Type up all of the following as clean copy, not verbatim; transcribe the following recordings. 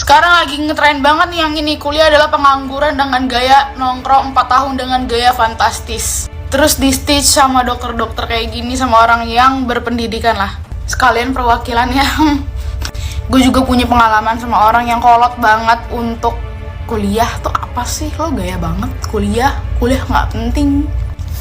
Sekarang lagi ngetren banget nih yang ini, kuliah adalah pengangguran dengan gaya nongkrong 4 tahun dengan gaya fantastis. Terus di stitch sama dokter-dokter kayak gini, sama orang yang berpendidikan lah. Sekalian perwakilan yang gue juga punya pengalaman sama orang yang kolot banget untuk kuliah tuh apa sih, lo gaya banget kuliah nggak penting.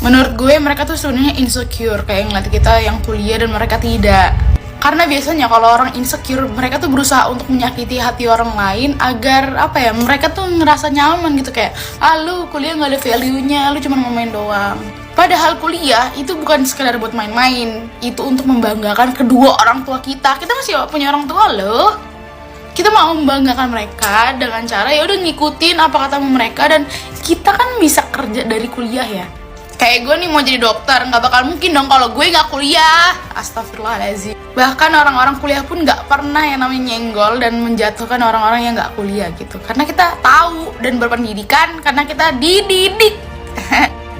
Menurut gue mereka tuh sebenarnya insecure, kayak ngeliat kita yang kuliah dan mereka tidak. Karena biasanya kalau orang insecure, mereka tuh berusaha untuk menyakiti hati orang lain agar mereka tuh ngerasa nyaman gitu, kayak lu kuliah nggak ada value-nya, lu cuma main doang. Padahal kuliah itu bukan sekedar buat main-main, itu untuk membanggakan kedua orang tua kita. Kita masih punya orang tua loh. Kita mau membanggakan mereka dengan cara ya udah ngikutin apa kata mereka, dan kita kan bisa kerja dari kuliah ya. Kayak gue nih mau jadi dokter, nggak bakal mungkin dong kalau gue nggak kuliah. Astagfirullahaladzim. Bahkan orang-orang kuliah pun nggak pernah yang namanya nyenggol dan menjatuhkan orang-orang yang nggak kuliah gitu. Karena kita tahu dan berpendidikan, karena kita dididik.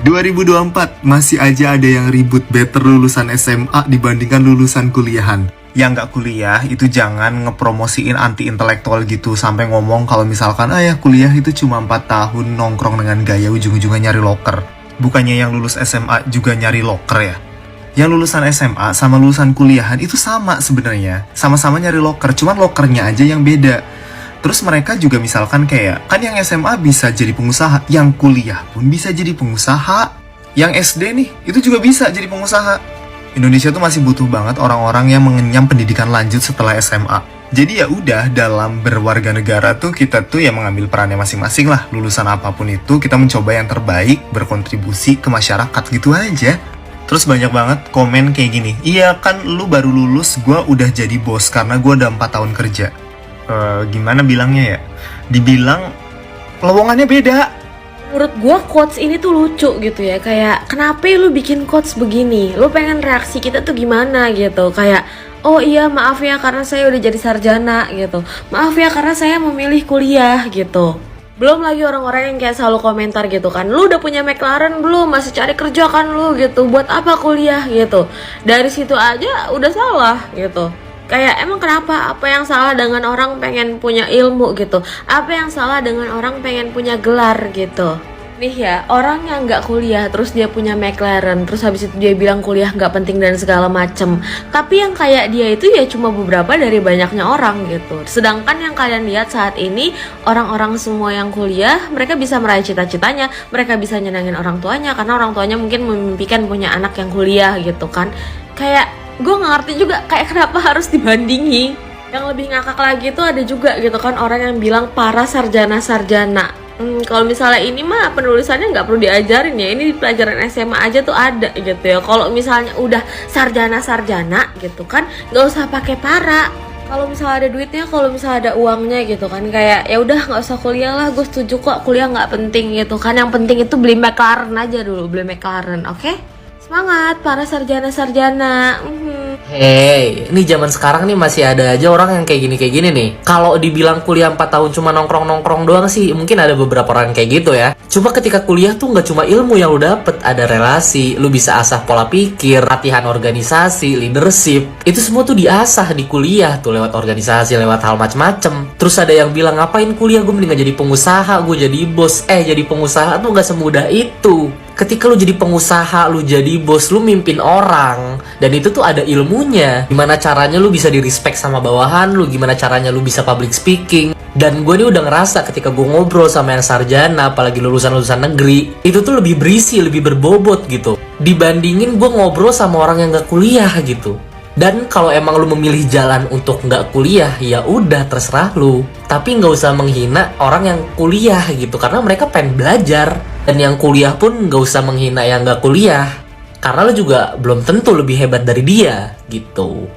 2024 masih aja ada yang ribut better lulusan SMA dibandingkan lulusan kuliahan. Yang nggak kuliah itu jangan ngepromosiin anti intelektual gitu, sampai ngomong kalau misalkan ya kuliah itu cuma 4 tahun nongkrong dengan gaya ujung-ujungnya nyari loker. Bukannya yang lulus SMA juga nyari loker ya? Yang lulusan SMA sama lulusan kuliahan itu sama sebenarnya. Sama-sama nyari loker, cuman lokernya aja yang beda. Terus mereka juga misalkan kayak, kan yang SMA bisa jadi pengusaha, yang kuliah pun bisa jadi pengusaha. Yang SD nih, itu juga bisa jadi pengusaha. Indonesia tuh masih butuh banget orang-orang yang mengenyam pendidikan lanjut setelah SMA. Jadi ya udah, dalam berwarga negara tuh kita tuh ya mengambil perannya masing-masing lah. Lulusan apapun itu kita mencoba yang terbaik, berkontribusi ke masyarakat gitu aja. Terus banyak banget komen kayak gini, iya kan lu baru lulus, gua udah jadi bos karena gua udah 4 tahun kerja. Gimana bilangnya ya? Dibilang lowongannya beda. Menurut gue quotes ini tuh lucu gitu ya. Kayak kenapa lu bikin quotes begini? Lu pengen reaksi kita tuh gimana gitu? Kayak oh iya maaf ya karena saya udah jadi sarjana gitu. Maaf ya karena saya memilih kuliah gitu. Belum lagi orang-orang yang kayak selalu komentar gitu kan, lu udah punya McLaren belum? Masih cari kerja kan lu gitu? Buat apa kuliah gitu? Dari situ aja udah salah gitu. Kayak emang kenapa? Apa yang salah dengan orang pengen punya ilmu gitu? Apa yang salah dengan orang pengen punya gelar gitu? Nih ya, orang yang nggak kuliah terus dia punya McLaren, terus habis itu dia bilang kuliah nggak penting dan segala macem. Tapi yang kayak dia itu ya cuma beberapa dari banyaknya orang gitu. Sedangkan yang kalian lihat saat ini, orang-orang semua yang kuliah, mereka bisa meraih cita-citanya, mereka bisa nyenangin orang tuanya karena orang tuanya mungkin memimpikan punya anak yang kuliah gitu kan. Kayak gue gak ngerti juga kayak kenapa harus dibandingin. Yang lebih ngakak lagi tuh ada juga gitu kan orang yang bilang para sarjana-sarjana. Kalau misalnya ini mah penulisannya nggak perlu diajarin ya, ini di pelajaran SMA aja tuh ada gitu ya. Kalau misalnya udah sarjana-sarjana gitu kan nggak usah pakai para. Kalau misalnya ada duitnya, kalau misalnya ada uangnya gitu kan, kayak ya udah nggak usah kuliah lah, gue setuju kok kuliah nggak penting gitu kan. Yang penting itu beli McLaren aja dulu, beli McLaren, oke? Semangat para sarjana-sarjana. Hey, ini zaman sekarang nih masih ada aja orang yang kayak gini nih. Kalau dibilang kuliah 4 tahun cuma nongkrong-nongkrong doang sih, mungkin ada beberapa orang kayak gitu ya. Coba ketika kuliah tuh nggak cuma ilmu yang lu dapet, ada relasi, lu bisa asah pola pikir, latihan organisasi, leadership. Itu semua tuh diasah di kuliah tuh lewat organisasi, lewat hal macem-macem. Terus ada yang bilang ngapain kuliah, gue mendingan jadi pengusaha, gue jadi bos. Jadi pengusaha tuh nggak semudah itu. Ketika lu jadi pengusaha, lu jadi bos, lu mimpin orang, dan itu tuh ada ilmunya. Gimana caranya lu bisa di-respect sama bawahan lu, gimana caranya lu bisa public speaking. Dan gue nih udah ngerasa ketika gue ngobrol sama yang sarjana, apalagi lulusan-lulusan negeri, itu tuh lebih berisi, lebih berbobot gitu, dibandingin gue ngobrol sama orang yang gak kuliah gitu. Dan kalau emang lu memilih jalan untuk nggak kuliah, ya udah terserah lu. Tapi nggak usah menghina orang yang kuliah gitu, karena mereka pengen belajar. Dan yang kuliah pun nggak usah menghina yang nggak kuliah, karena lu juga belum tentu lebih hebat dari dia gitu.